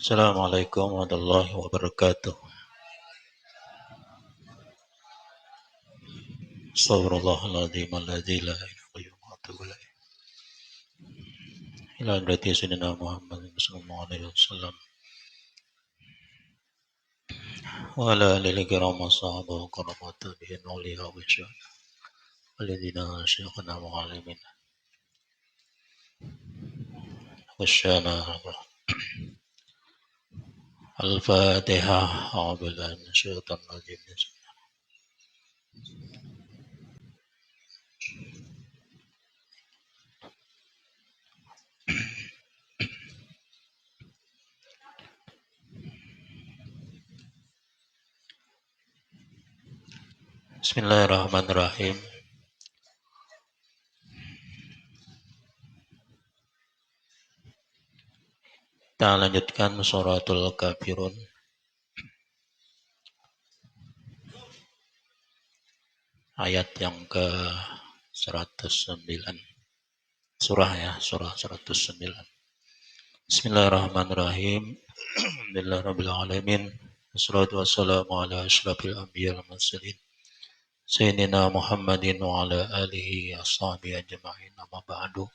Assalamualaikum warahmatullahi wabarakatuh. Astaghfirullahaladzim alladzi la ilaha illa huwa wa atubu ilaih. Ila hadrati sayyidina Muhammad sallallahu alaihi wasallam wa ala alihi kiram wa sahbihi wa karamat tabi'in wa liha wa syuhada waladzina syekhana wa alimin wa syana al-Fatihah. A'udzu billahi minasyaitonir rajim. Bismillahirrahmanirrahim. Kita lanjutkan suratul kafirun. Ayat yang ke 109. Surah 109. Bismillahirrahmanirrahim. Alhamdulillahirabbil alamin. Wassalatu wassalamu ala asyrafil anbiya'i wal mursalin. Sayyidina Muhammadin wa ala alihi washabihi ajma'in. Amma ba'du.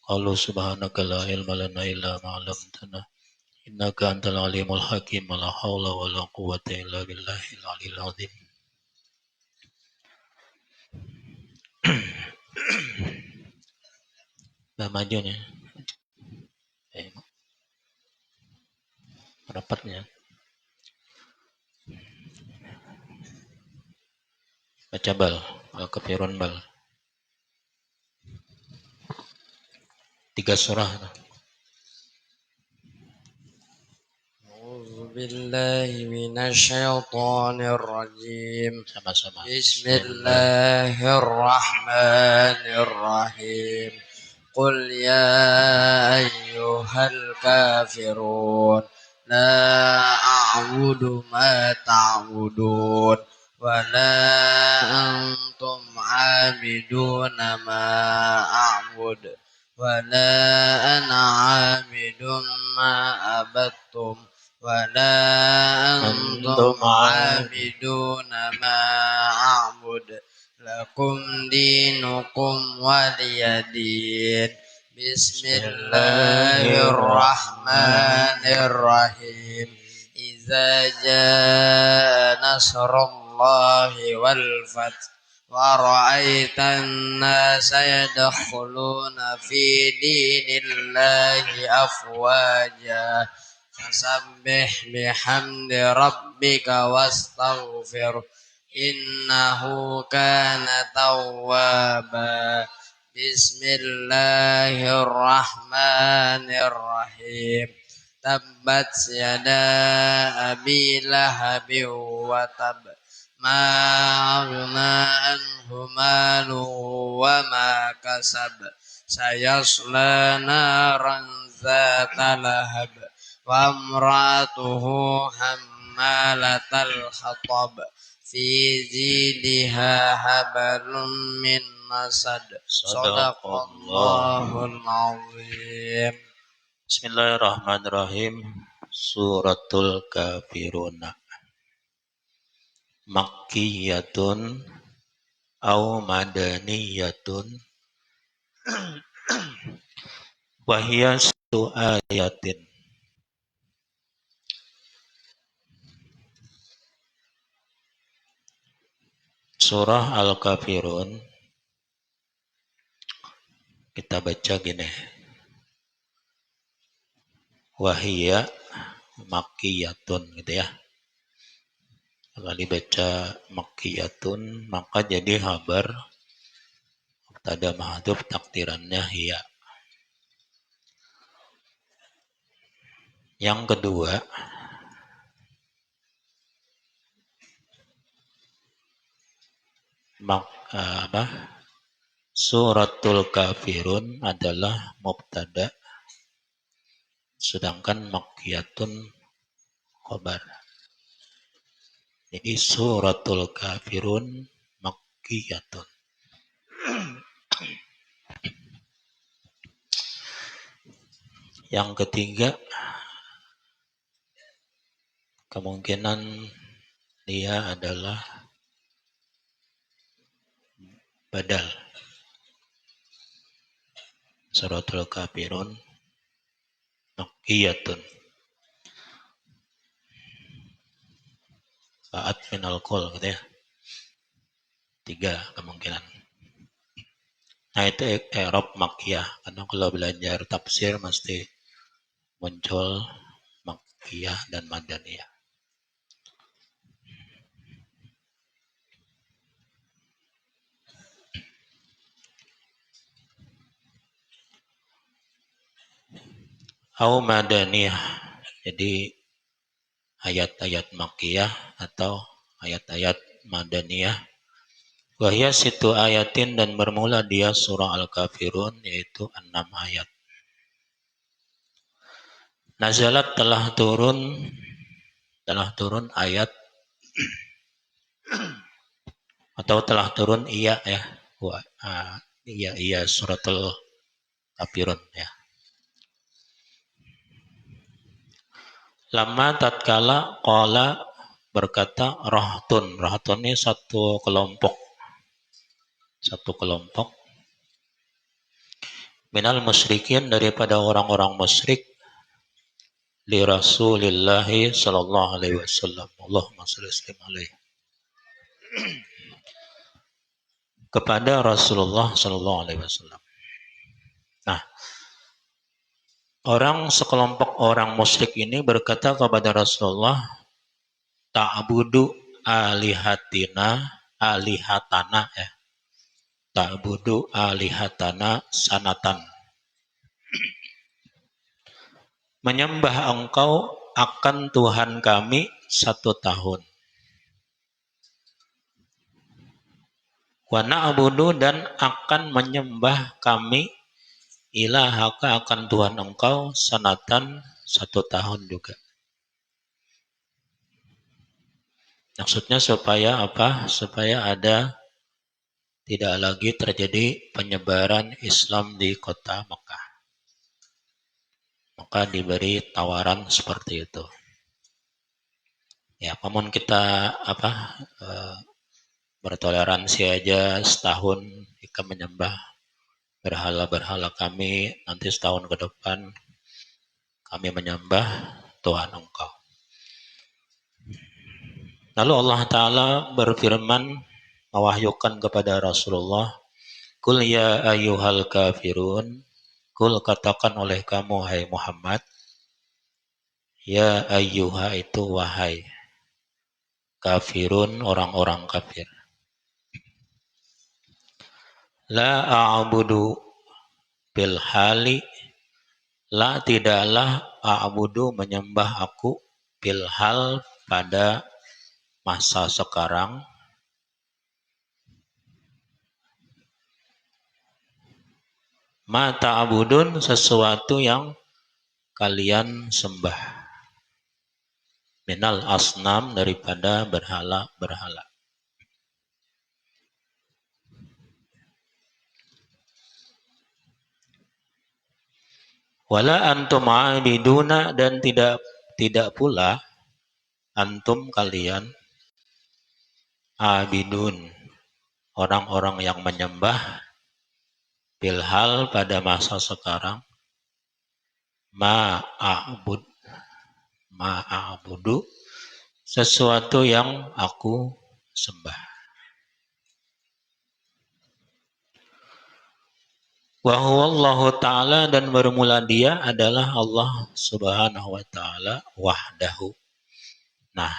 Qalu subhanaka la ilma lana illa ma 'allamtana. Innaka antal alimul hakim. La haula wala quwwata illa billahil aliyil azim. Nah, maju nih. Rapatnya. Baca bal. Al-Kafirun bal. 3 surah. A'udzu billahi minasyaitonir rajim. Sama-sama. Bismillahirrahmanirrahim. Qul ya ayyuhal kafirun la a'budu ma ta'budun wa la antum 'abiduna ma a'budu wa la ana 'abidun ma abattum wa la antum 'abiduna ma a'budu lakum dinukum waliyadin. Bismillahirrahmanirrahim. Iza jaa nasrullahi wal fath wa ra'aitan nasa yadkhuluna fi dinillahi afwaja fasabbih bihamdi rabbika wastaghfir innahu kana tawwaba. Bismillahirrahmanirrahim. Tabbat yada abi lahabin wa tab ma aghna anhu maluhu wa ma kasab sayasla naran zata lahab wa imratuhu hammalatal hatab fi jidha hablum min masad. Shadaqallahul azim. Bismillahirrahmanirrahim. Suratul Kafirun. Makkiyatun au madaniyatun. Wahia satu ayatin. Surah Al-Kafirun kita baca gini. Wahia makkiyatun gitu ya. Kalau dibaca makkiyatun maka jadi khabar mubtada mahdhuf takdirannya hiya. Yang kedua, Suratul Kafirun adalah mubtada, sedangkan makkiyatun khabar. Jadi Suratul Kafirun makkiyatun. Yang ketiga, kemungkinan dia adalah badal. Suratul Kafirun makkiyatun. Saat minal qul gitu ya. 3 kemungkinan. Nah itu i'rab makkiyah. Karena kalau belajar tafsir mesti muncul makkiyah dan madaniyah. Au madaniyah. Jadi ayat-ayat makkiyah atau ayat-ayat madaniyah. Wahya situ ayatin dan bermula dia surah Al-Kafirun yaitu 6 ayat. Nazalat telah turun ayat atau telah turun iya ya. Iya suratul Kafirun ya. Lama tatkala qala berkata rahtun. Rahtun ini satu kelompok minal musyrikin daripada orang-orang musyrik li Rasulillahi sallallahu alaihi wasallam. Allahumma shalli alaihi. Kepada Rasulullah sallallahu alaihi wasallam. Nah, sekelompok orang musyrik ini berkata kepada Rasulullah, ta'budu alihatana ya. Ta'budu alihatana sanatan. Menyembah engkau akan Tuhan kami 1 tahun. Wa na'budu dan akan menyembah kami ilahaka akan Tuhan engkau sanatan 1 tahun juga. Maksudnya supaya apa? Supaya tidak lagi terjadi penyebaran Islam di kota Mekah. Maka diberi tawaran seperti itu. Ya, namun kita bertoleransi aja setahun jika menyembah berhala-berhala kami, nanti setahun ke depan kami menyembah Tuhan engkau. Lalu Allah Ta'ala berfirman, mewahyukan kepada Rasulullah, Kul ya ayyuhal kafirun, Kul katakan oleh kamu, hai Muhammad, ya ayyuha itu wahai, kafirun orang-orang kafir. La a'budu bil hali, la tidaklah a'budu menyembah aku bil hal pada masa sekarang. Ma ta'budun sesuatu yang kalian sembah. Minal asnam daripada berhala-berhala. Wala antum a'biduna dan tidak pula antum kalian abidun orang-orang yang menyembah bilhal pada masa sekarang ma'abudu sesuatu yang aku sembah. Wa huwallahu ta'ala dan bermula dia adalah Allah subhanahu wa ta'ala wahdahu. Nah,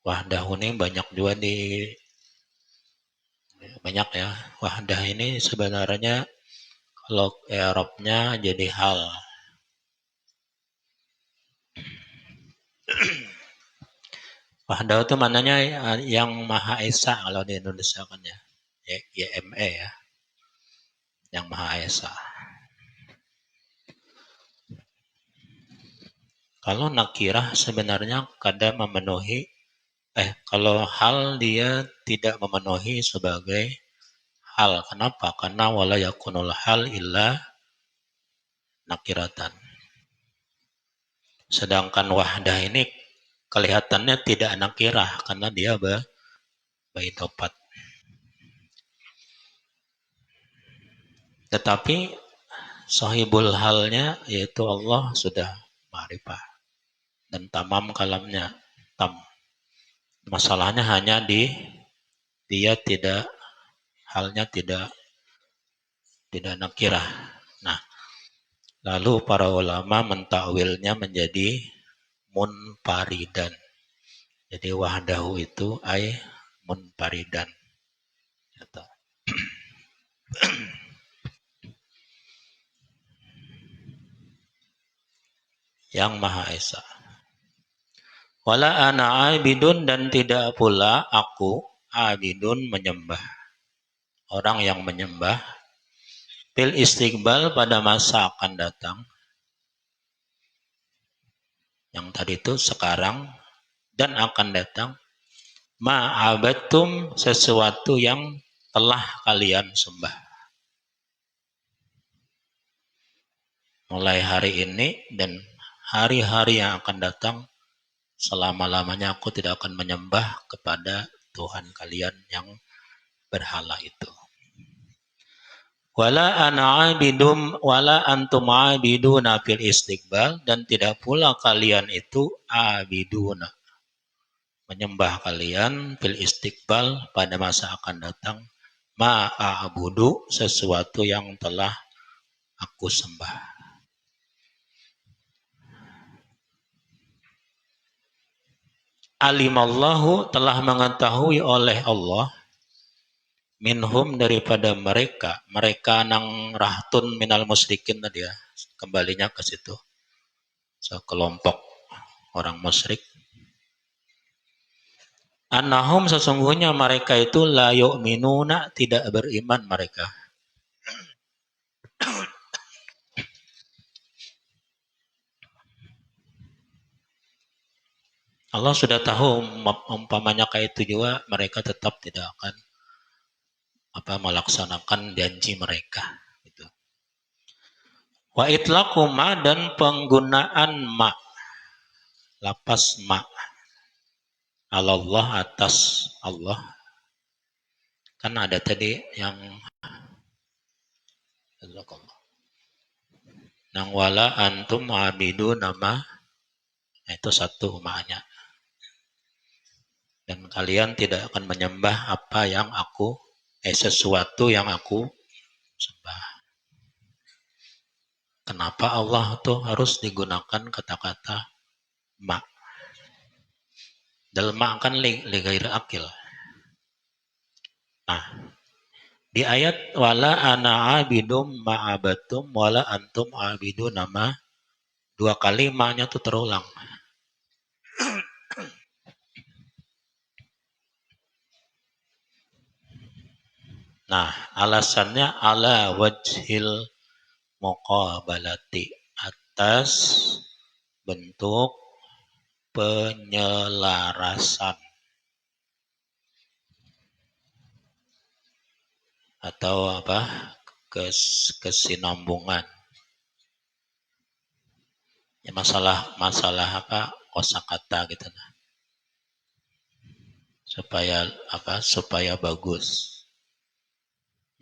wahdahu ini banyak juga banyak ya. Wahdah ini sebenarnya kalau i'rabnya jadi hal. Wahdahu itu maknanya yang Maha Esa kalau di Indonesia kan ya. YME ya. Yang Maha Esa. Kalau nakirah sebenarnya kadang memenuhi kalau hal dia tidak memenuhi sebagai hal. Kenapa? Karena wala yakunul hal illa nakiratan. Sedangkan wahdah ini kelihatannya tidak nakirah karena dia baitopat. Tetapi sahibul halnya yaitu Allah sudah ma'rifah dan tamam kalamnya tam. Masalahnya hanya di dia tidak halnya tidak nakirah. Nah, lalu para ulama mentakwilnya menjadi munfaridan. Jadi wahdahu itu ay munfaridan. Gitu. Yang Maha Esa. Wala ana abidun dan tidak pula aku abidun menyembah. Orang yang menyembah fil istiqbal pada masa akan datang. Yang tadi itu sekarang dan akan datang. Ma'abatum sesuatu yang telah kalian sembah. Mulai hari ini dan hari-hari yang akan datang, selama-lamanya aku tidak akan menyembah kepada Tuhan kalian yang berhala itu. Wala ana abidum wala antum abiduna fil istiqbal dan tidak pula kalian itu abiduna menyembah kalian fil istiqbal pada masa akan datang ma'abudu sesuatu yang telah aku sembah. Alimallahu telah mengetahui oleh Allah minhum daripada mereka nang rahtun minal musyrikin tadi ya, kembalinya ke situ, sekelompok orang musyrik. Annahum sesungguhnya mereka itu la yu'minuna tidak beriman mereka. Allah sudah tahu umpamanya kayak itu juga mereka tetap tidak akan melaksanakan janji mereka gitu. Wa itlaqu ma dan penggunaan ma lapas ma Allah atas Allah kan ada tadi yang nang wala antum abidu nama itu satu maknya dan kalian tidak akan menyembah apa yang aku sesuatu yang aku sembah. Kenapa Allah tuh harus digunakan kata-kata ma? Dalam ma kan ligair akil. Nah, di ayat wala ana abidum ma'abatum wala antum abidu nama dua kali ma-nya tuh terulang. Nah, alasannya ala wajhil muqabalati atas bentuk penyelarasan atau kesinambungan. Ya masalah kosakata gitu nah. Supaya bagus.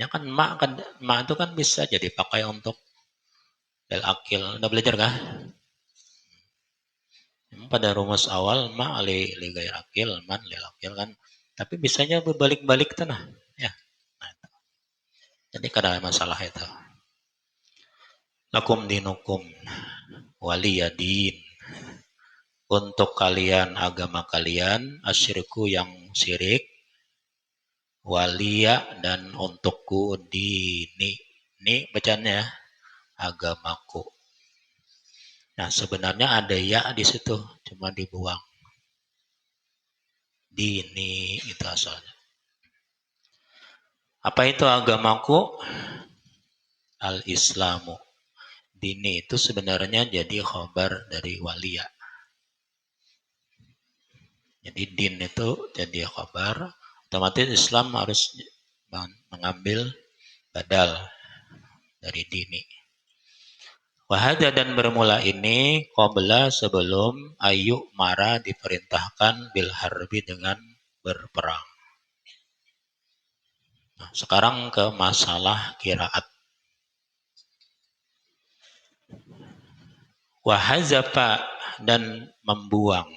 Ya kan ma itu kan bisa jadi pakai untuk del akil. Udah belajar kah? Pada rumus awal ma li gair akil, man lil akil kan. Tapi bisanya berbalik-balik tanah. Ya. Nah, itu. Jadi kada masalah itu. Lakum dinukum waliyadin. Untuk kalian agama kalian asyiriku yang syirik walia dan untukku dini. Ini bacanya agamaku. Nah, sebenarnya ada ya di situ, cuma dibuang. Dini itu asalnya. Apa itu agamaku? Al-Islamu. Dini itu sebenarnya jadi khabar dari walia. Jadi din itu jadi khabar, otomatis Islam harus mengambil badal dari dini. Wahada dan bermula ini qabla sebelum ayu mara diperintahkan bil harbi dengan berperang. Nah, sekarang ke masalah qiraat. Wahazafa dan membuang.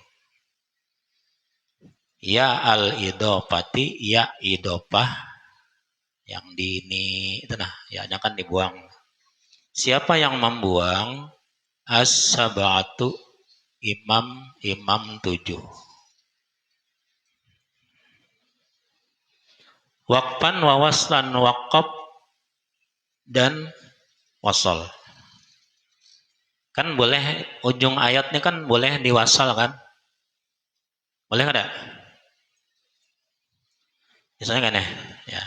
Ya al idopati ya idopah yang di ini itu nah ya-nya kan dibuang. Siapa yang membuang as-sab'atu imam 7. Waqfan wa waslan waqaf dan wasol. Kan boleh ujung ayatnya kan boleh diwasal kan? Boleh enggak? Misalnya kan ya.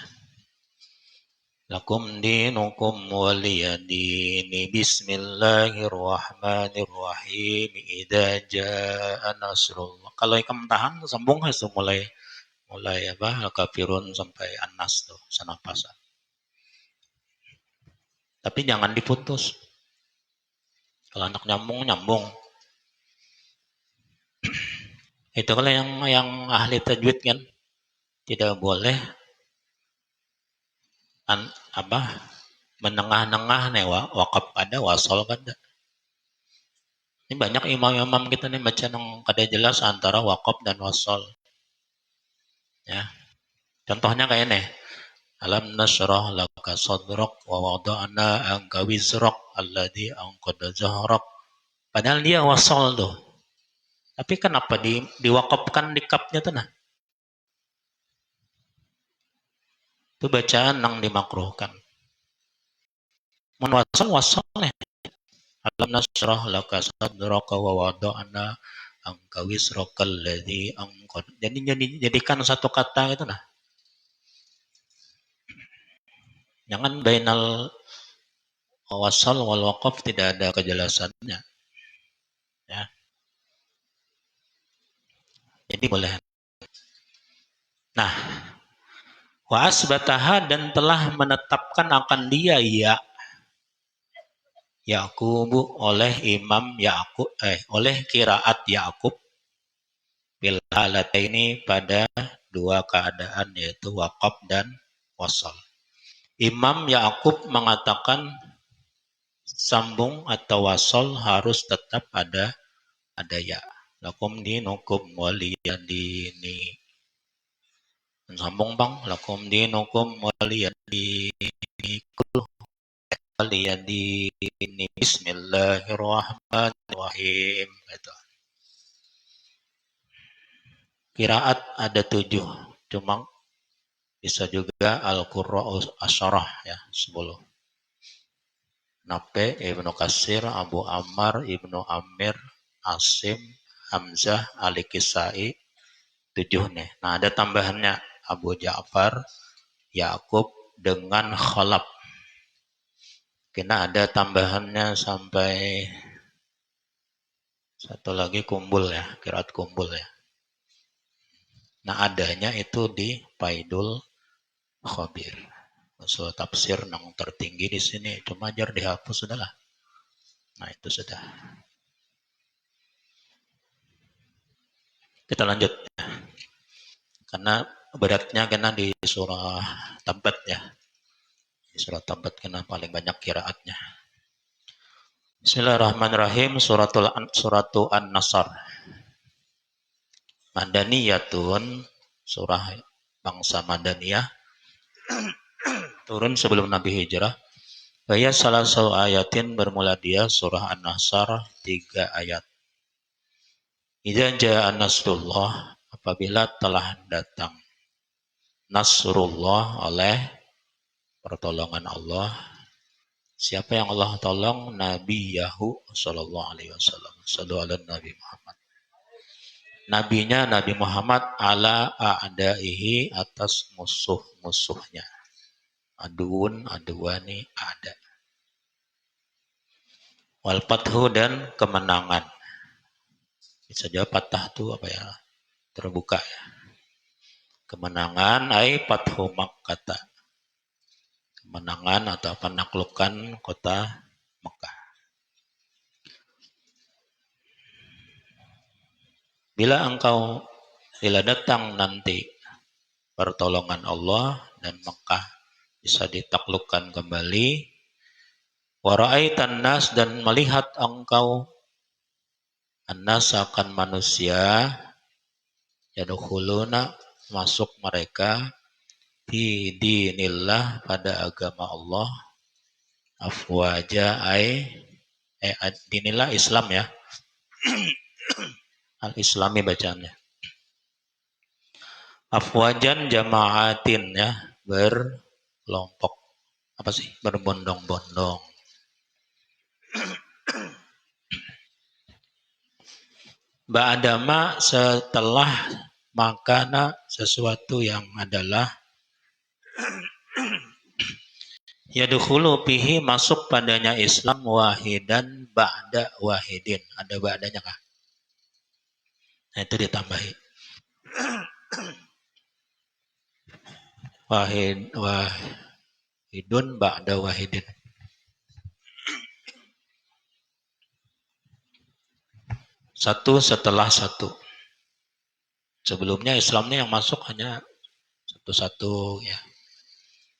Lakum dinukum waliyadini bismillahirrahmanirrahim idza jaa nasrullah. Kalau ikam tahan sambung harus mulai apa al-kafirun sampai an-nas tuh sanapasan. Tapi jangan diputus. Kalau anak nyambung. Itu kalau yang ahli tajwid kan tidak boleh menengah-nengah nih wakaf ada wasol kan. Ini banyak imam-imam kita nih baca yang kada jelas antara wakaf dan wasol. Ya. Contohnya kayak nih. Alam nasrah laka sadrak wa wada'na anka wizrak alladhi anqadha zahrak. Padahal dia wasol tuh. Tapi kenapa diwakafkan di kapnya tuh nah? Itu bacaan yang dimakruhkan. Mun wasol nih. Alam nasrah laka sadraka wa wada'na anka wizraka alladhi anqadha. Jadikan satu kata itu nah. Jangan bainal wasal wal waqaf tidak ada kejelasannya. Ya. Jadi boleh. Nah, wa asbataha dan telah menetapkan akan dia ya Ya'qubu oleh Imam Ya'qub oleh qiraat Ya'qub bil halataini pada dua keadaan yaitu waqaf dan wasal. Imam Ya'qub mengatakan sambung atau wasal harus tetap ada ya. Lakum dinukum waliyadini. Sambung bang. Lakum dinukum waliyadini. Kul waliyadini. Bismillahirrahmanirrahim. Itu. Qiraat ada 7. Cuma bisa juga Al-Qurra'u Asyarah ya 10. Nape, Ibnu Katsir, Abu Ammar, Ibnu Amir, Asim, Hamzah, Al-Kisai, 7 nih. Nah ada tambahannya Abu Ja'far, Ya'qub dengan Khalaf. Kena ada tambahannya sampai satu lagi kumbul ya, qiraat kumbul ya. Nah adanya itu di Faidul Khabir. Usul tafsir yang tertinggi di sini, cuma jar dihapus sudahlah. Nah itu sudah. Kita lanjut. Karena beratnya kena di surah Tabat ya. Di surah Tabat kena paling banyak qiraatnya. Bismillahirrahmanirrahim. Suratu An-Nasr. Madaniyatun, surah bangsa Madaniyah. Turun sebelum Nabi Hijrah. Bayat salah satu ayatin bermula dia surah An-Nasr 3 ayat. Idza jaa nasrullah, apabila telah datang nasrullah oleh pertolongan Allah. Siapa yang Allah tolong? Nabi Yahu sallallahu alaihi wasallam. Sallallahu alaihi Nabi Muhammad. Nabinya Nabi Muhammad ala a'daihi atas musuh-musuhnya. Aduani ada. Wal fathu dan kemenangan. Bisa jawab patah itu apa ya? Terbuka ya. Kemenangan ai fathu Makkah. Kemenangan atau penaklukan kota Mekah. bila datang nanti pertolongan Allah dan Mekah bisa ditaklukkan kembali, wa ra'aitan nas, dan melihat engkau annas akan manusia, yadkhuluna, masuk mereka, fi dinillah, pada agama Allah, afwaja dinillah Islam ya, al-islami bacaannya, afwajan jamaatin ya, berkelompok, apa sih, berbondong-bondong. Ba'dama, setelah, makana, sesuatu yang adalah, yadkhulu fihi, masuk padanya Islam, wahidan ba'da wahidin. Ada ba'danya kah? Nah, itu ditambahi. Wahidun ba'da wahidin. Satu setelah satu. Sebelumnya Islamnya yang masuk hanya satu-satu ya.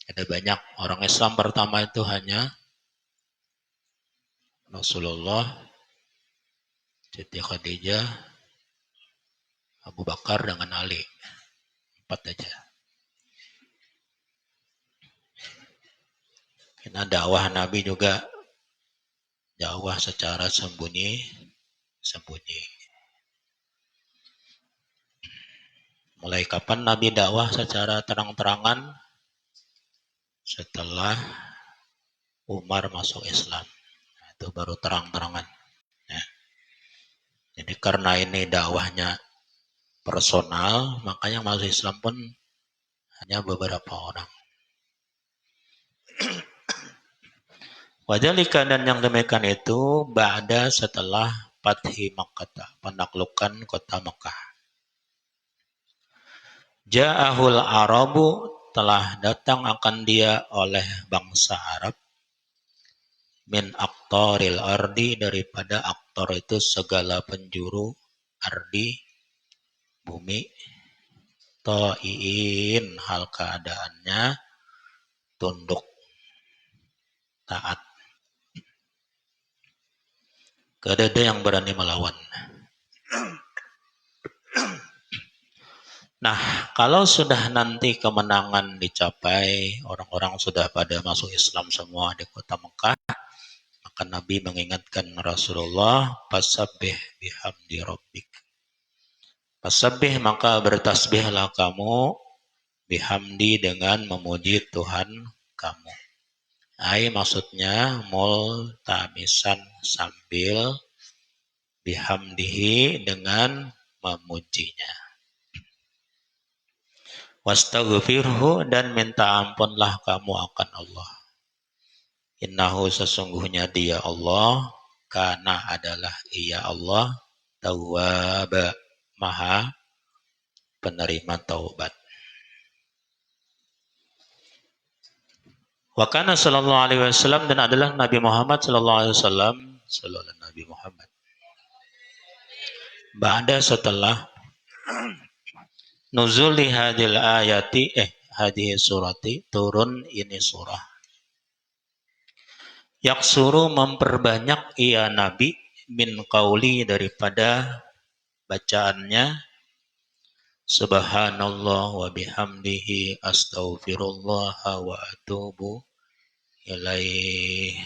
Ada banyak orang Islam pertama itu hanya Rasulullah, Siti Khadijah, Abu Bakar dengan Ali. 4 aja. Karena dakwah Nabi juga dakwah secara sembunyi. Mulai kapan Nabi dakwah secara terang-terangan? Setelah Umar masuk Islam. Nah, itu baru terang-terangan. Ya. Jadi karena ini dakwahnya personal, makanya masuk Islam pun hanya beberapa orang. Wajalika, dan yang demikian itu ba'da, setelah Fathi Makkah, penaklukan kota Mekah. Ja'ahul Arabu, telah datang akan dia oleh bangsa Arab, min aqtaril ardi, daripada aktor itu segala penjuru ardi, bumi, ta'iin, hal keadaannya tunduk, taat. Gak ada yang berani melawan. Nah, kalau sudah nanti kemenangan dicapai, orang-orang sudah pada masuk Islam semua di kota Mekah, maka Nabi mengingatkan Rasulullah, fasabbih bihamdi rabbik. Fasabbih, maka bertasbihlah kamu, bihamdi, dengan memuji Tuhan kamu. Maksudnya multamisan, sambil, bihamdihi, dengan memujinya. Wastaghfirhu, dan minta ampunlah kamu akan Allah. Innahu, sesungguhnya dia Allah, kana, adalah ia Allah, tawwaba, maha penerima taubat. Wa kana sallallahu alaihi wasallam, dan adalah Nabi Muhammad sallallahu alaihi wasallam, sallallahu Nabi Muhammad, ba'da, setelah nuzuli hadil ayati, hadhihi surati, turun ini surah, yaksuru, memperbanyak ia Nabi, min qauli, daripada bacaannya, subhanallah wa bihamdihi, astaghfirullah wa atubu ilaih.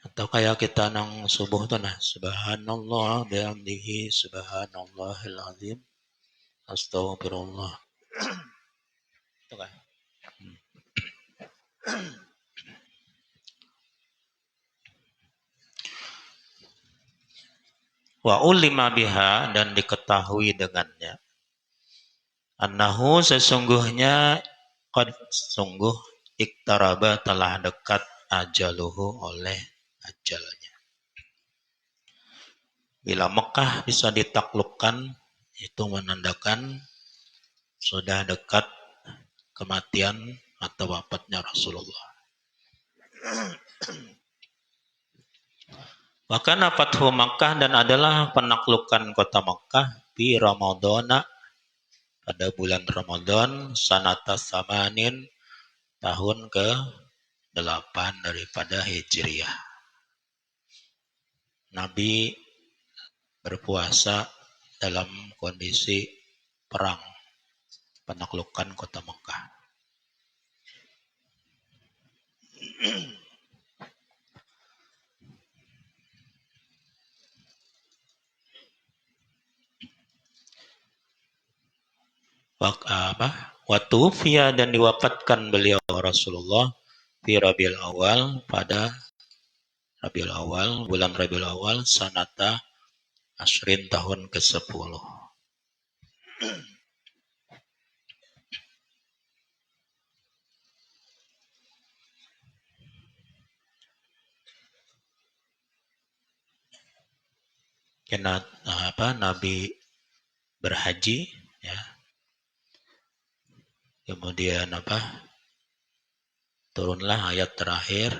Atau kayak kita nang subuh tuh, nah, subhanallah bihamdihi, subhanallahil azim, astaghfirullah. Itu kan. Wa ulima biha, dan diketahui dengannya, annahu, sesungguhnya, qad, sungguh, iktaraba, telah dekat, ajaluhu, oleh ajalnya. Bila Mekah bisa ditaklukkan, itu menandakan sudah dekat kematian atau wafatnya Rasulullah. Wa kana fathu Makkah dan adalah penaklukan kota Makkah di Ramadana pada bulan Ramadan sanata samanin tahun ke-8 daripada Hijriah. Nabi berpuasa dalam kondisi perang penaklukan kota Makkah. Waktu Fia dan diwafatkan beliau Rasulullah di Rabiul Awal pada Rabiul Awal, bulan Rabiul Awal sanata Ashrin tahun ke-10. Karena Nabi berhaji ya. Kemudian turunlah ayat terakhir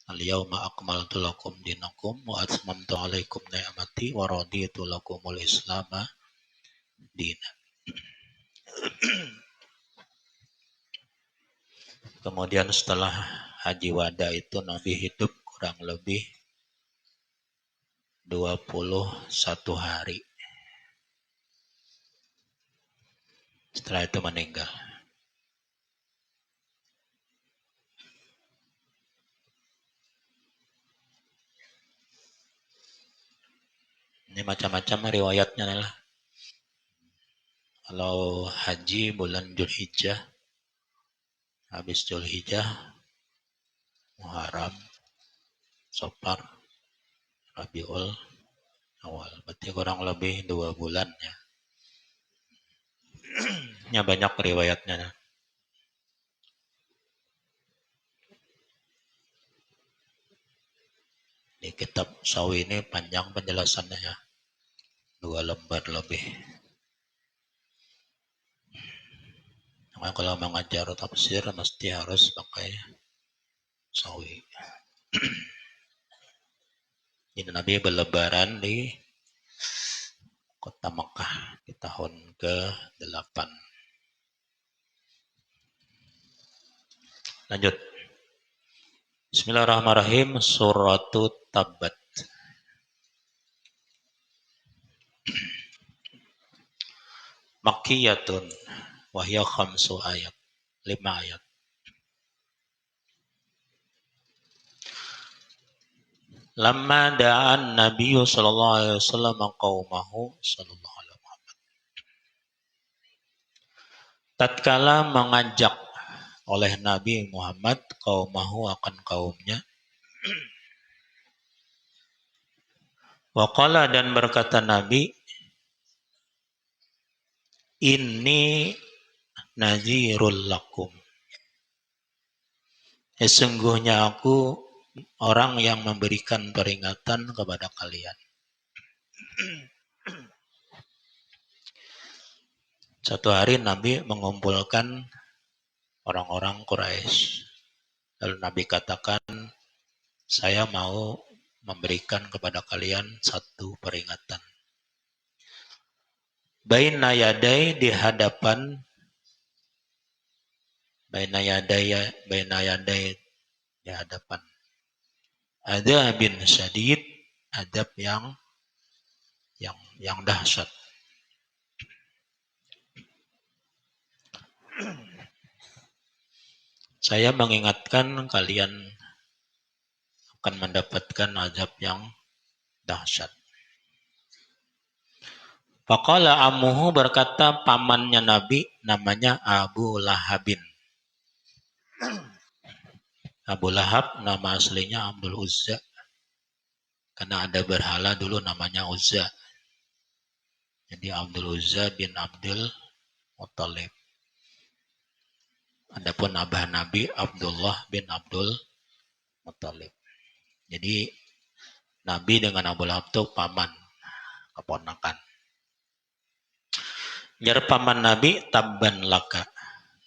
Al-yauma akmaltu lakum dinakum wa atmamtu alaikum ni'mati wa raditu lakumul islama dina. Kemudian setelah haji wada itu Nabi hidup kurang lebih 21 hari. Setelah itu meninggal. Ini macam-macam riwayatnya lah. Kalau haji bulan Dzulhijjah, habis Dzulhijjah, Muharram, Safar, Rabiul Awal. Berarti kurang lebih 2 bulan ya. Ya banyak riwayatnya. Di kitab Sawi ini panjang penjelasannya ya. 2 lembar lebih. Nah, kalau mengajar tafsir mesti harus pakai Sawi. Ini Nabi berlebaran di kota Mekah di tahun ke-8. Lanjut. Bismillahirrahmanirrahim. Suratut Tabbat. Makkiyatun. Wahya khamsu ayat. 5 ayat. Lamma da'an Nabi sallallahu alaihi wasallam qaumahu sallallahu alaihi wasallam. Tatkala mengajak oleh Nabi Muhammad qaumahu akan kaumnya. Waqala dan berkata Nabi, inni nazirul lakum. Sesungguhnya aku orang yang memberikan peringatan kepada kalian. Satu hari Nabi mengumpulkan orang-orang Quraisy. Lalu Nabi katakan, saya mau memberikan kepada kalian satu peringatan. Baina yaday di hadapan baina yaday di hadapan adabin syadid, adab yang dahsyat. Saya mengingatkan kalian akan mendapatkan azab yang dahsyat. Faqala ammuhu berkata pamannya Nabi namanya Abu Lahabin. Abu Lahab nama aslinya Abdul Uzza. Karena ada berhala dulu namanya Uzza. Jadi Abdul Uzza bin Abdul Muttalib. Adapun abah Nabi Abdullah bin Abdul Muttalib. Jadi Nabi dengan Abu Lahab itu paman, keponakan. Jar paman Nabi, tabban laka,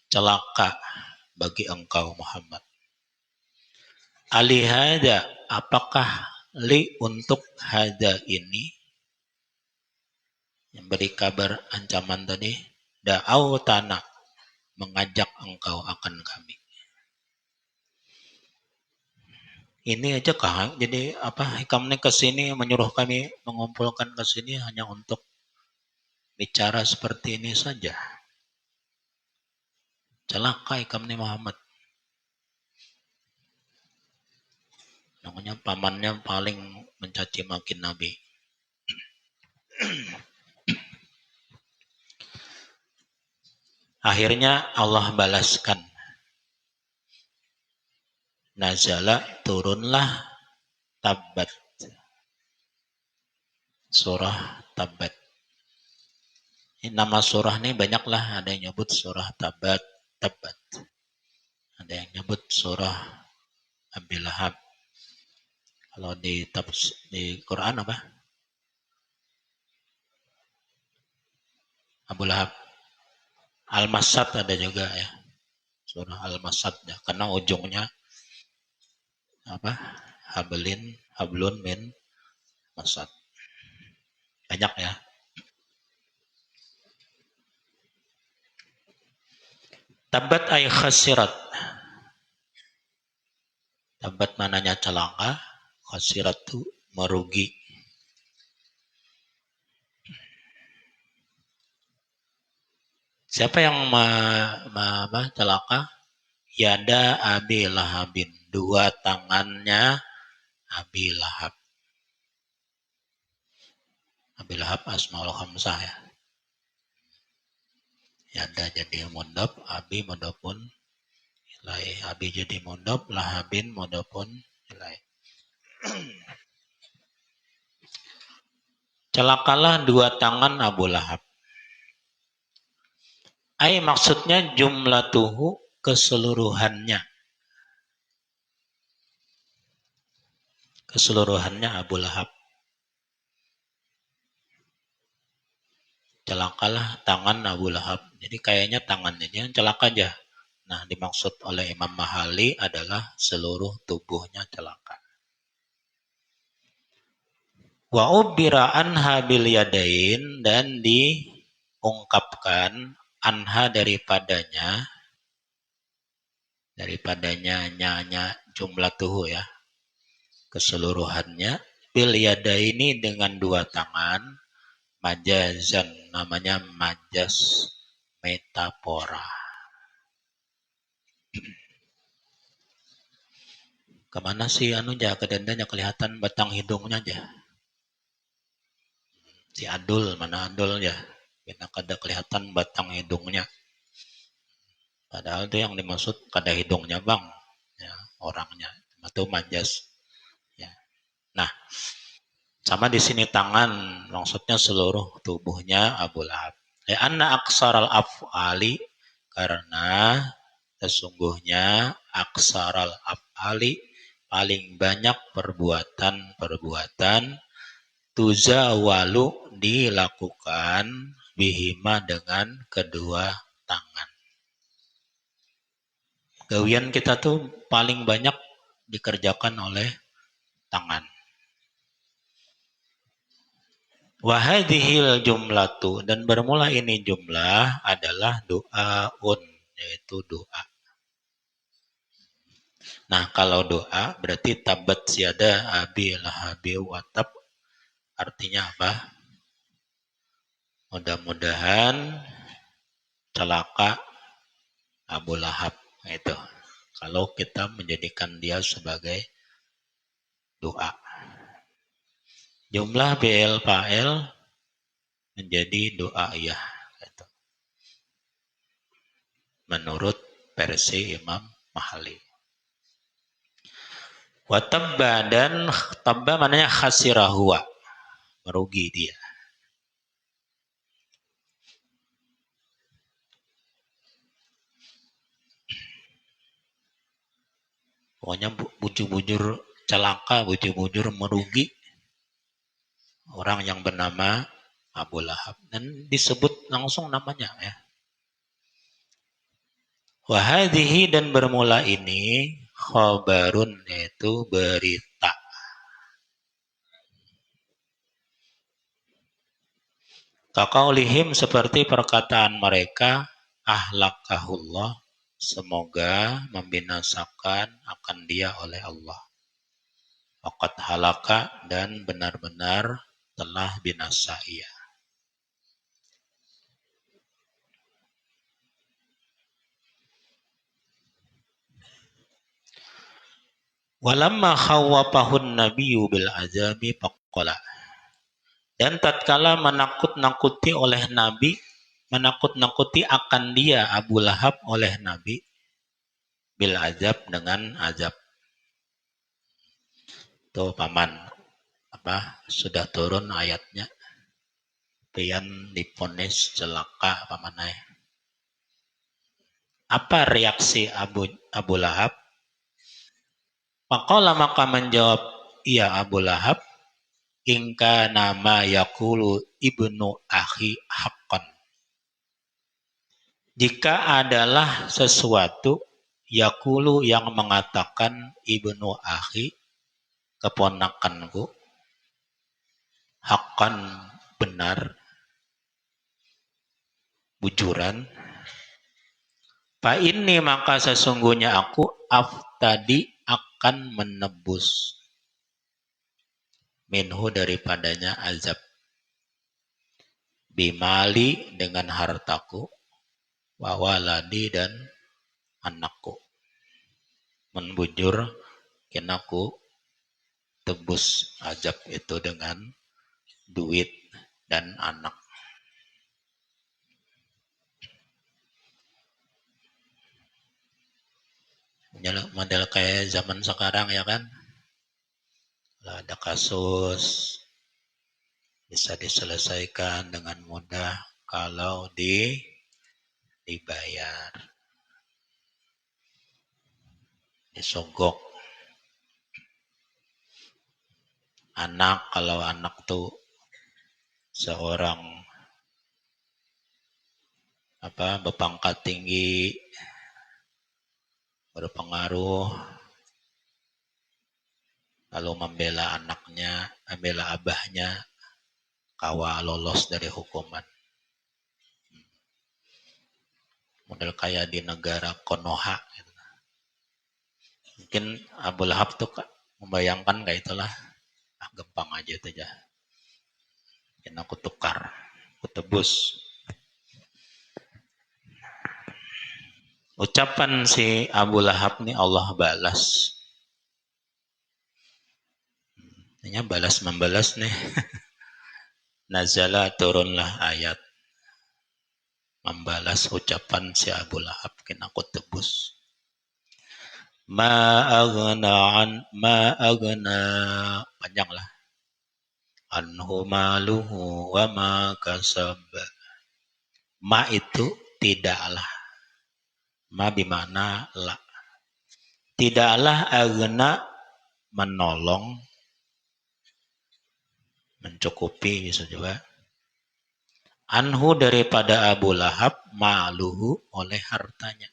celaka bagi engkau Muhammad. Alihada, apakah li untuk hada ini, yang beri kabar ancaman tadi, da'au tanah, mengajak engkau akan kami. Ini aja kah? Jadi apa hikamnya ke sini menyuruh kami mengumpulkan ke sini hanya untuk bicara seperti ini saja. Celaka hikamnya Muhammad. Namanya pamannya paling mencaci maki Nabi. Akhirnya Allah balaskan. Nazala turunlah Tabbat. Surah Tabbat. Ini nama surah ini banyaklah, ada yang nyebut surah Tabbat. Ada yang nyebut surah Abi Lahab. Kalau di Quran apa? Abu Lahab. Al-Masad ada juga ya. Surah Al-Masad ya. Karena ujungnya apa? Hablun min Masad. Banyak ya. Tabbat ay khasirat. Tabbat mananya celaka, khasirat itu merugi. Siapa yang celaka? Yada Abi Lahabin. Dua tangannya Abi Lahab. Abi Lahab asmaul khamsah ya. Yada jadi mudhaf, Abi mudhafun ilaih. Abi jadi mudhaf, Lahabin mudhafun ilaih. Celakalah dua tangan Abu Lahab. Ai maksudnya jumlatuhu keseluruhannya. Keseluruhannya Abu Lahab. Celakalah tangan Abu Lahab. Jadi kayaknya tangannya yang celaka aja. Nah, dimaksud oleh Imam Mahali adalah seluruh tubuhnya celaka. Wa ubira anha bil yadain, dan diungkapkan anha daripadanya nyanya jumlah tuhu ya, keseluruhannya, bil yadaini dengan dua tangan, majazan, namanya majas metafora. Kemana sih anunya, kedendanya kelihatan batang hidungnya aja. Si Adul, mana Adul ya? Kita kada kelihatan batang hidungnya. Padahal itu yang dimaksud kada hidungnya bang, ya, orangnya. Itu majas. Ya. Nah, sama di sini tangan, maksudnya seluruh tubuhnya Abu Lahab. Anna aksaral af'ali, karena sesungguhnya aksaral af'ali, paling banyak perbuatan tuzawalu, dilakukan bihima, dengan kedua tangan. Gawian kita tuh paling banyak dikerjakan oleh tangan. Wahadihil jumlatu, dan bermula ini jumlah adalah doaun, yaitu doa. Nah, kalau doa berarti tabat siada abi lahabi watab, artinya apa? Mudah-mudahan celaka Abu Lahab. Itu kalau kita menjadikan dia sebagai doa. Jumlah BL fa'il menjadi doa ya. Gitu. Menurut versi Imam Mahali. Watabba, dan tabba maknanya khasirahua, merugi dia. Pokoknya bujur-bujur celaka, bujur-bujur merugi orang yang bernama Abu Lahab, dan disebut langsung namanya ya. Wahadihi, dan bermula ini khobarun, yaitu berita. Kaqaulihim seperti perkataan mereka, ahlakahullah, semoga membinasakan akan dia oleh Allah. Waqad halaka, dan benar-benar telah binasa ia. Walamma khawwafahun nabiyyu bil azabi faqala. Dan tatkala menakut-nakuti oleh Nabi, menakut-nakuti akan dia Abu Lahab oleh Nabi bil azab, dengan azab. Tuh paman, sudah turun ayatnya. Pian diponis celaka pamanai. Apa reaksi Abu Lahab? Faqala, maka menjawab ia Abu Lahab, ingka nama yakulu ibnu akhi haqqan. Jika adalah sesuatu yakulu yang mengatakan ibnu akhi, keponakanku, haqqan benar, bujuran, fa inni maka sesungguhnya aku aftadi akan menebus minhu daripadanya azab, bimali dengan hartaku, wawaladi dan anakku. Menbujur kinaku tebus azab itu dengan duit dan anak. Model kayak zaman sekarang ya kan, kalau ada kasus bisa diselesaikan dengan mudah kalau dibayar, disogok. Anak, kalau anak tuh seorang berpangkat tinggi, berpengaruh, lalu membela anaknya, membela abahnya, kawa lolos dari hukuman. Model kayak di negara Konoha gitu. Mungkin Abu Lahab tuh membayangkan kayak itulah, gampang aja itu aja, mungkin aku tukar, aku tebus. Ucapan si Abu Lahab nih Allah balas. Ini balas membalas nih. Nazala, turunlah ayat membalas ucapan si Abu Lahab, kena aku tebus. Ma agna, panjang lah. Anhu maluhu wa ma kasab. Ma itu tidaklah. Ma bimana la. Tidaklah agna menolong, mencukupi bisa juga. Anhu daripada Abu Lahab, maluhu oleh hartanya.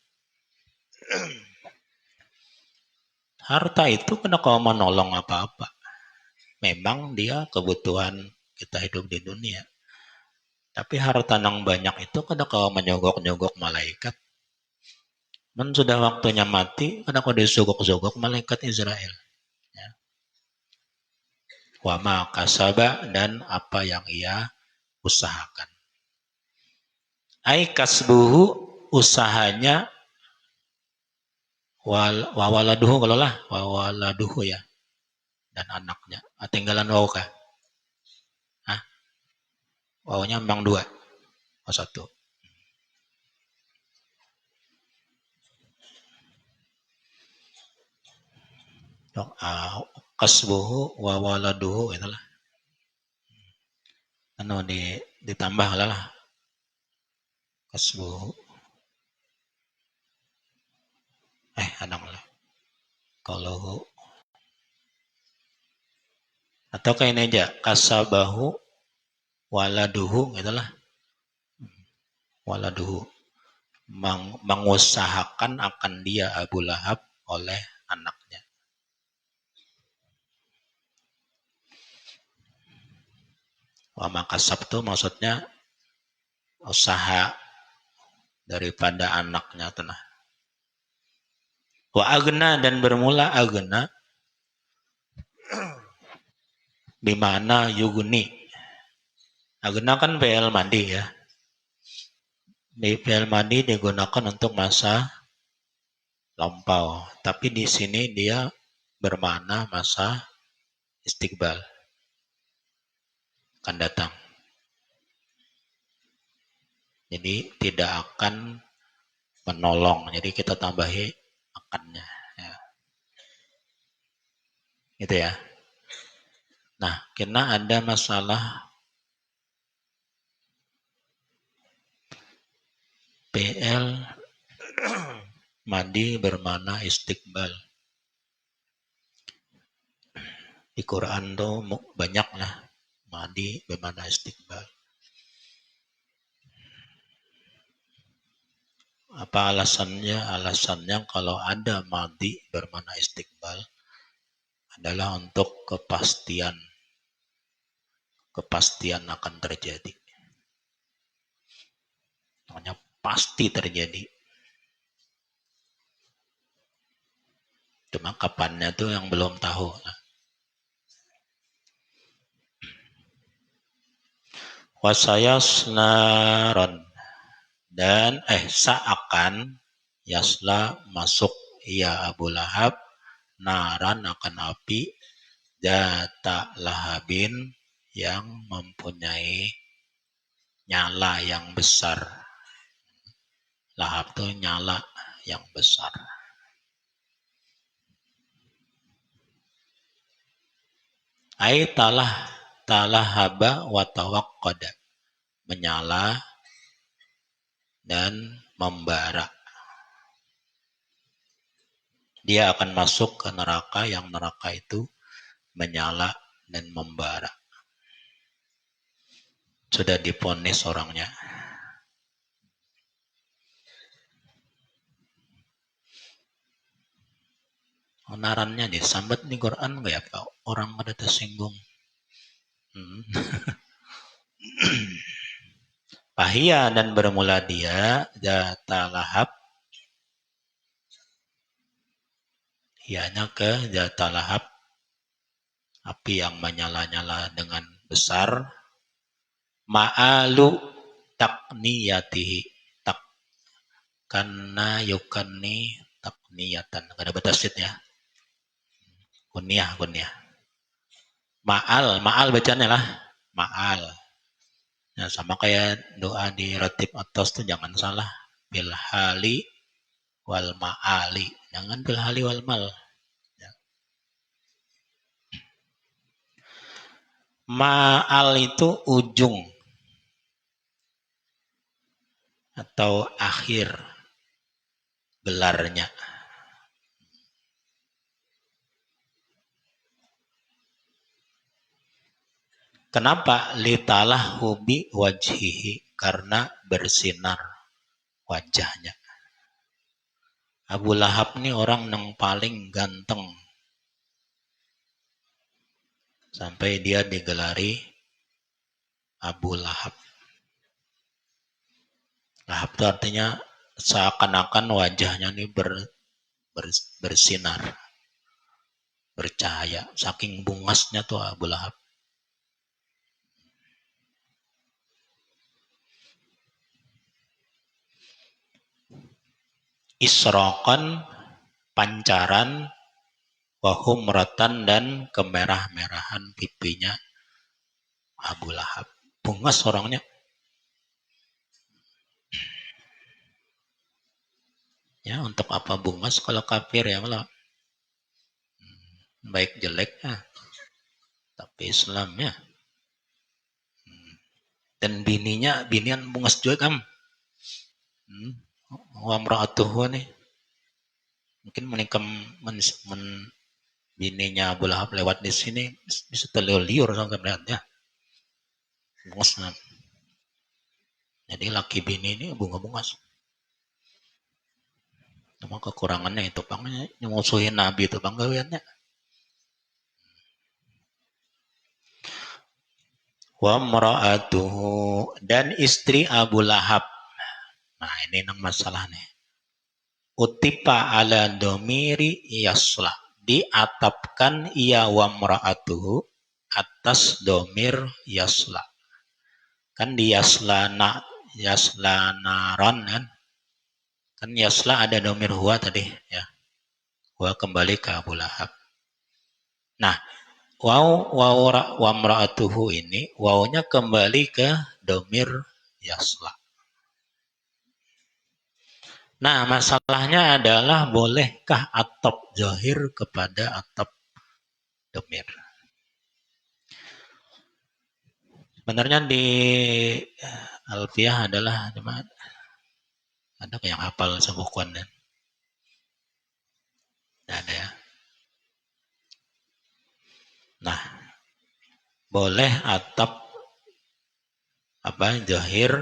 Harta itu kena kau menolong apa-apa. Memang dia kebutuhan kita hidup di dunia. Tapi harta yang banyak itu kena kau menyogok-nyogok malaikat. Dan sudah waktunya mati, kena kau disogok-sogok malaikat Israel. Ya. Wa ma kasaba, dan apa yang ia usahakan. Ai kasbuhu, usahanya, wawaladuhu, kalau lah wawaladuhu ya, dan anaknya. Tinggalan waw kah? Wawnya memang 2, 1. Kasbuhu wawaladuhu itulah. Ditambah lah kasbuhu. Adang lah. Kalau atau kayak ini aja, kasabahu waladuhu itulah. Waladuhu, mengusahakan akan dia Abu Lahab oleh anaknya. Wa makasab itu maksudnya usaha daripada anaknya tenah. Wa agna dan bermula agna bimana yugni. Agna kan fi'il madi ya. Di fi'il madi digunakan untuk masa lampau, tapi di sini dia bermakna masa istiqbal, akan datang. Jadi tidak akan menolong. Jadi kita tambahi akannya. Ya. Gitu ya. Nah, karena ada masalah PL madi bermakna istiqbal. Di Quran tuh banyak lah madi bermakna istiqbal. Apa alasannya? Alasannya kalau ada madi bermakna istiqbal adalah untuk kepastian akan terjadi. Namanya pasti terjadi. Cuma kapannya tuh yang belum tahu. Nah. Wasayasnaron dan seakan yasla masuk ia Abu Lahab naran akan api data lahabin yang mempunyai nyala yang besar. Lahab tuh nyala yang besar. Ai talahaba wa tawaqqada, menyala dan membara. Dia akan masuk ke neraka yang neraka itu menyala dan membara. Sudah diponis orangnya. Narannya disambat di Quran nggak ya Pak? Orang pada tersinggung. Pahia dan bermula dia Zata Lahab. Ianya ke Zata Lahab, api yang menyala-nyala dengan besar. Ma'alu takniyatihi, tak karena yukanni takniyatan. Gak ada batasit ya. Kunyah. Ma'al bacanya lah. Ma'al. Nah, sama kayak doa di ratib atas tuh jangan salah. Bilhali wal ma'ali. Jangan bilhali wal mal. Ya. Ma'al itu ujung atau akhir gelarnya. Kenapa? Litalah hubi wajhihi, karena bersinar wajahnya. Abu Lahab ini orang yang paling ganteng. Sampai dia digelari Abu Lahab. Lahab itu artinya seakan-akan wajahnya ini bersinar, bercahaya. Saking bungasnya tuh Abu Lahab. Isrokan, pancaran, wahumratan dan kemerah-merahan pipinya Abu Lahab. Bungas orangnya. Ya, untuk apa bungas kalau kafir ya malah. Baik jelek ya. Tapi Islam ya. Dan binian bungas juga kan. Wa mra'atuhu nih. Mungkin menikam bininya Abu Lahab lewat di sini bisa terliur sampai melihatnya. Bungas. Jadi laki bini ini bunga-bungas. Cuma kekurangannya itu bang, musuhin Nabi itu bang gawiannya. Wa mra'atuhu, dan istri Abu Lahab. Nah, ini yang masalah nih. Utipa ala domiri yasla. Diatapkan ia wa mra'atuhu atas domir yasla. Kan di yasla naron kan? Kan yasla ada domir huwa tadi ya. Huwa kembali ke Abu Lahab. Nah, wa mra'atuhu ini wawnya kembali ke domir yasla. Nah, masalahnya adalah bolehkah atop zahir kepada atop domir? Sebenarnya di Alfiyah adalah ada yang hafal sebukuan dan ada ya. Nah, boleh atap zahir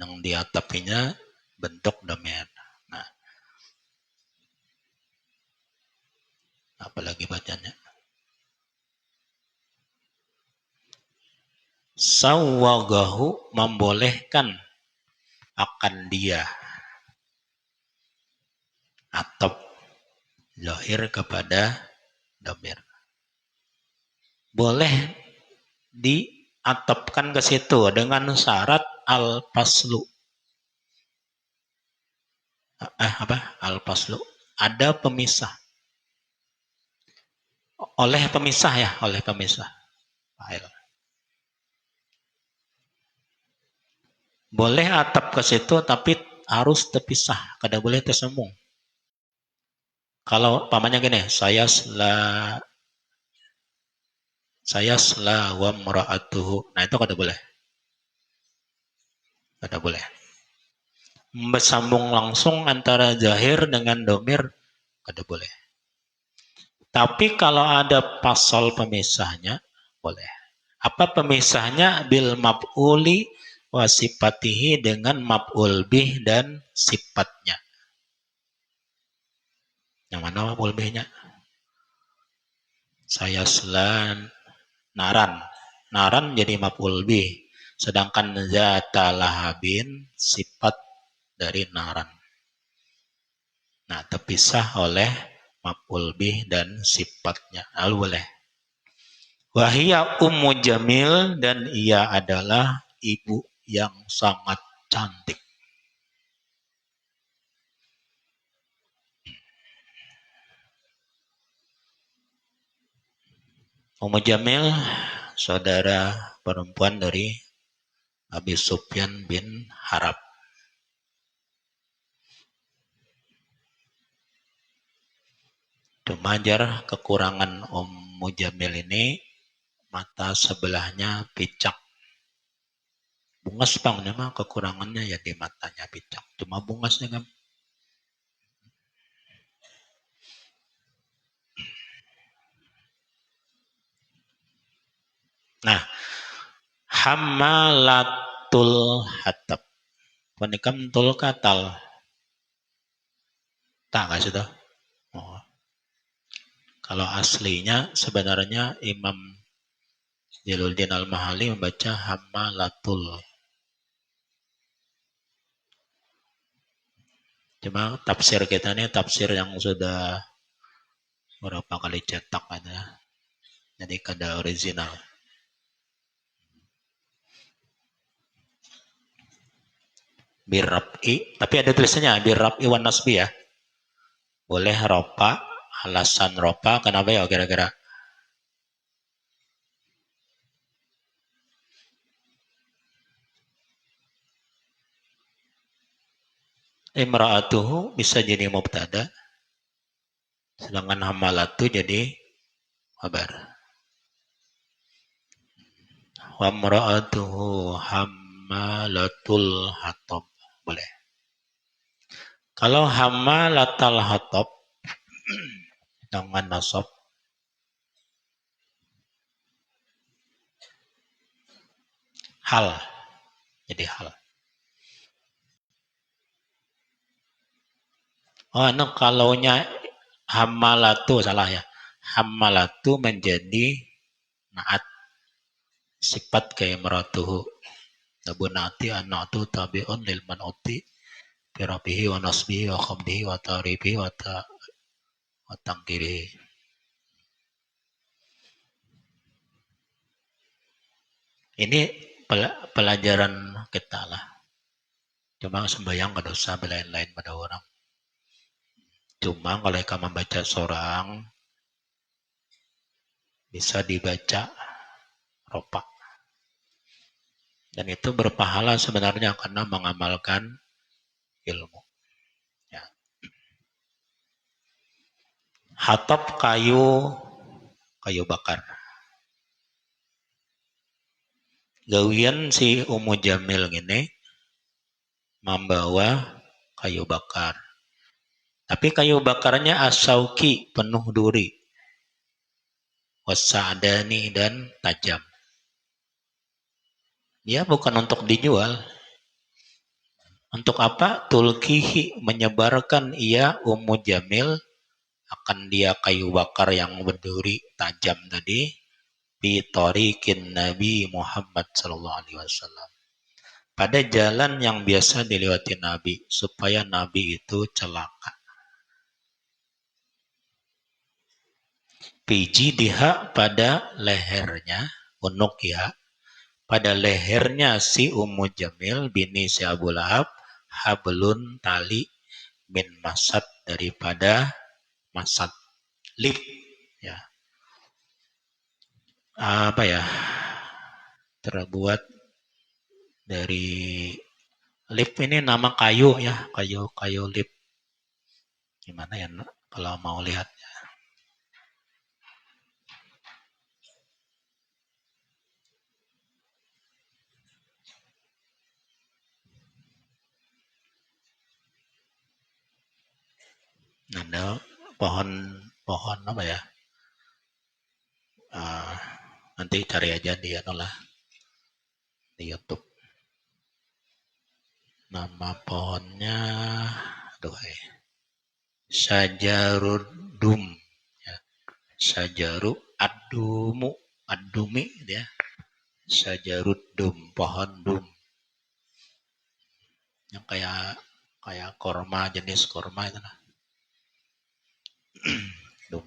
yang diatapinya bentuk domir. Nah, apalagi bacanya. Sawwagahu membolehkan akan dia atap zahir kepada domir. Boleh diatapkan ke situ dengan syarat al-paslu. Al-paslu. Ada pemisah. Oleh pemisah ya, oleh pemisah. Boleh atap ke situ tapi harus terpisah, kada boleh tersambung. Kalau pamannya gini, saya wa mra'atuhu. Nah, itu kada boleh. Kada boleh. Bersambung langsung antara zahir dengan domir kada boleh. Tapi kalau ada pasal pemisahnya boleh. Apa pemisahnya? Bil maf'uli wa sifatihi, dengan maf'ul bih dan sifatnya. Yang mana maf'ul bihnya? Saya naran. Naran jadi maf'ul bih. Sedangkan zata lahabin sifat dari naran. Nah, terpisah oleh maf'ul bih dan sifatnya. Lalu boleh. Wahia Ummu Jamil, dan ia adalah ibu yang sangat cantik. Ummu Jamil saudara perempuan dari Abi Sufyan bin Harb. Cuma ajar kekurangan Ummu Jamil ini mata sebelahnya picak. Bungas bang, memang kekurangannya ya di matanya picak. Cuma bungasnya kan. Nah, hammalatul hatab. Panikam tul katal. Tak nggak sih tuh? Oh. Kalau aslinya sebenarnya Imam Jalaluddin Al-Mahali membaca hammalatul. Cuma tafsir kita ini tafsir yang sudah berapa kali cetak ada. Jadi kada original. Birrab'i, tapi ada tulisannya birrab'i wan nasbi ya. Boleh ropa, alasan ropa, kenapa ya kira-kira? Imra'atuhu bisa jadi mubtada, sedangkan hamalatu jadi khabar. Wa imra'atuhu hammalatul hatab. Boleh. Kalau hammalatal hatab dengan nasab, hal, jadi hal. Oh, no, kalaunya hammalatu salah ya. Hammalatu menjadi naat. sifat kayak meratuhu nabunati anak tu tabi'un lil man'uti birabihi wa nasbihi wa khamdihi wa ta'ribihi wa tangkirihi. Ini pelajaran kita lah. Cuma sembahyang gak dosa lain-lain pada orang. Cuma kalau kamu membaca seorang bisa dibaca ropak. Dan itu berpahala sebenarnya karena mengamalkan ilmu. Ya. Hatab kayu bakar. Gawian si Ummu Jamil ini membawa kayu bakar. Tapi kayu bakarnya asauki, penuh duri. Wasadani dan tajam. Dia bukan untuk dijual. Untuk apa? Tulkihi, menyebarkan ia Ummu Jamil akan dia kayu bakar yang berduri tajam tadi bi tariqin Nabi Muhammad sallallahu alaihi wasallam. Pada jalan yang biasa dilewati Nabi supaya Nabi itu celaka. Piji diha pada lehernya, unukiha pada lehernya si Ummu Jamil bini si Abu Lahab hablun tali min masad daripada masad lip ya. Apa ya? Terbuat dari lip ini nama kayu ya, kayu lip. Gimana ya kalau mau lihat? Ada pohon apa ya? Nanti cari aja di di YouTube. Nama pohonnya, Sajarudum, ya. Sajaru adumi dia. Sajarudum, pohon dum. Yang kayak korma, jenis korma itu lah. Dum.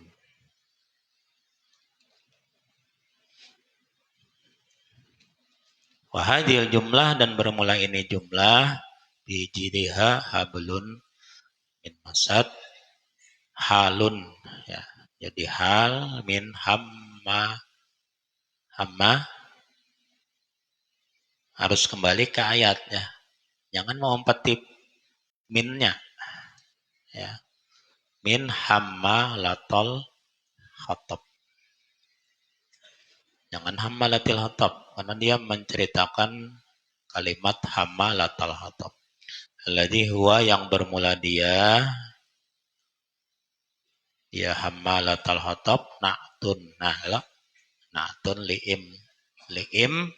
Wahadil jumlah dan bermula ini jumlah bijidiha hablun min masad halun ya. Jadi hal min hamma harus kembali ke ayatnya. Jangan mau empatip minnya ya. Min hamma latol khatab. Jangan hammalatil hatab karena dia menceritakan kalimat hammalatal hatab. Alladzi huwa yang bermula dia hammalatal hatab na'tun na'tun liim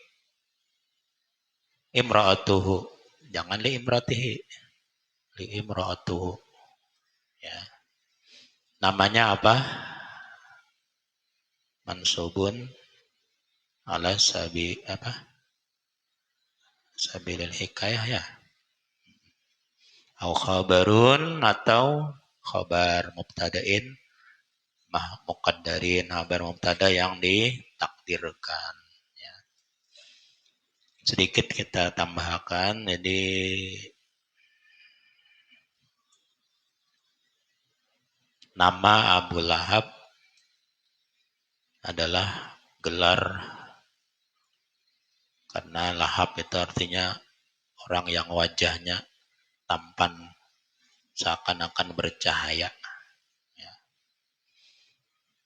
imra'atuhu. Jangan liimratihi. Liimra'atuhu. Ya. Namanya apa? Mansubun ala sabilil hikayah ya. Au khabarun atau khabar mubtada'in muqaddarin, khabar mubtada yang ditakdirkan ya. Sedikit kita tambahkan, jadi nama Abu Lahab adalah gelar karena lahap itu artinya orang yang wajahnya tampan seakan-akan bercahaya ya.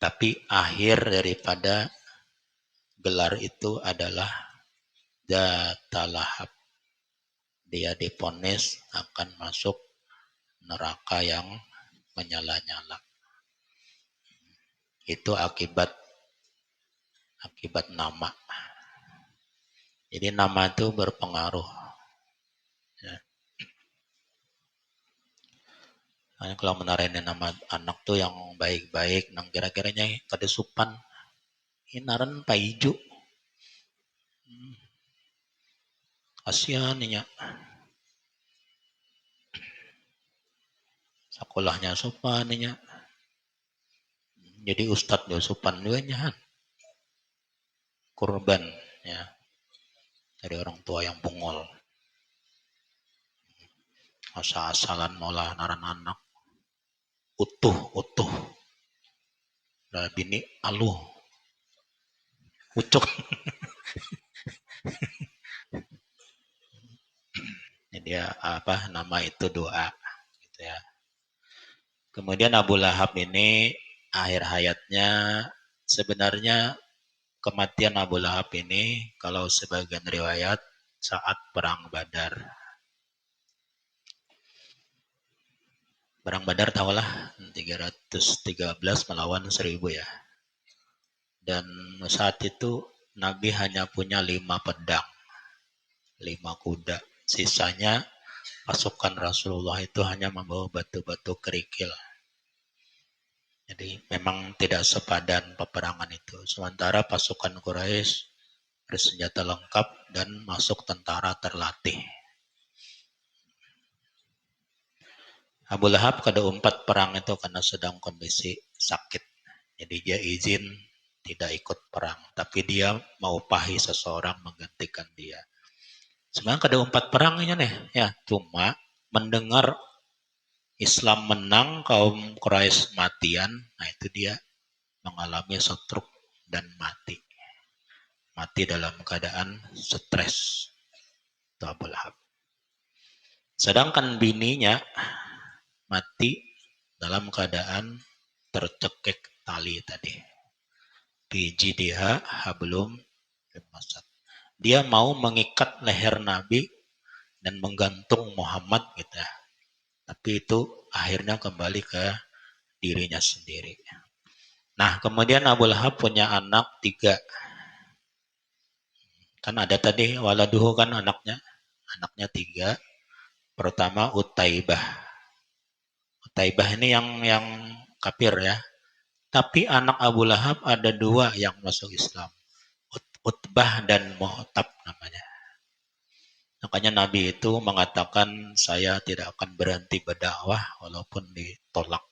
Tapi akhir daripada gelar itu adalah Datalahab. Dia diponis akan masuk neraka yang menyala-nyala. Itu akibat nama. Jadi nama itu berpengaruh. Ya. Nah, kalau menarahin nama anak tuh yang baik-baik, nang kira-kiranya kada supan, inaran paijo. Kasihan nya. Sekolahnya sopan nya. Jadi ustadz yo sopan juga nya. Korban ya dari orang tua yang bungol. Asal-asalan malah naran anak utuh. Nah, bini aluh. Ucuk. Jadi apa nama itu doa gitu ya. Kemudian Abu Lahab ini akhir hayatnya sebenarnya kematian Abu Lahab ini kalau sebagian riwayat saat perang Badar. Perang Badar tahulah 313 melawan 1000 ya. Dan saat itu Nabi hanya punya 5 pedang, 5 kuda. Sisanya pasukan Rasulullah itu hanya membawa batu-batu kerikil. Jadi memang tidak sepadan peperangan itu. Sementara pasukan Quraisy bersenjata lengkap dan masuk tentara terlatih. Abu Lahab kada umpat perang itu karena sedang kondisi sakit. Jadi dia izin tidak ikut perang. Tapi dia mau pahi seseorang menggantikan dia. Sebenarnya kada umpat perangnya nih. Ya, cuma mendengar Islam menang, kaum Quraisy matian. Nah itu dia mengalami stroke dan mati. Mati dalam keadaan stres. Itu Abu Lahab. Sedangkan bininya mati dalam keadaan tercekik tali tadi. Biji dia hablum masad. Dia mau mengikat leher Nabi dan menggantung Muhammad gitu ya. Tapi itu akhirnya kembali ke dirinya sendiri. Nah, kemudian Abu Lahab punya anak 3. Kan ada tadi waladuhu kan anaknya. Anaknya 3. Pertama Utaibah. Utaibah ini yang kafir ya. Tapi anak Abu Lahab ada 2 yang masuk Islam. Utbah dan Mu'tab namanya. Makanya Nabi itu mengatakan saya tidak akan berhenti berdakwah walaupun ditolak.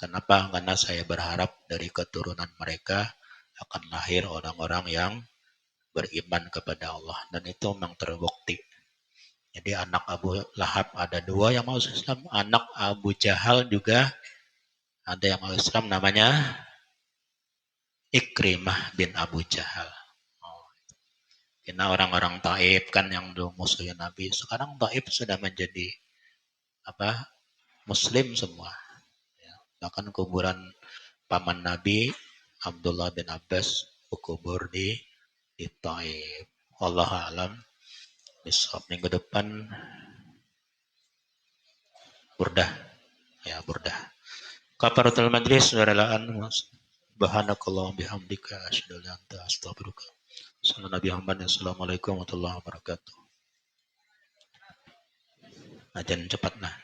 Kenapa? Karena saya berharap dari keturunan mereka akan lahir orang-orang yang beriman kepada Allah. Dan itu memang terbukti. Jadi anak Abu Lahab ada 2 yang masuk Islam. Anak Abu Jahal juga ada yang masuk Islam namanya Ikrimah bin Abu Jahal. Karena orang-orang Taif kan yang dulu musuhnya Nabi. Sekarang Taif sudah menjadi Muslim semua. Ya, bahkan kuburan paman Nabi Abdullah bin Abbas berkubur di Taif. Allah alam. Besok minggu depan burdah. Ya burdah. Kafaratul majlis waralaan subhanakallah bihamdika asyhadu an la ilaha illa anta astaghfiruka. Assalamualaikum warahmatullahi wabarakatuh. Ajan cepat nah.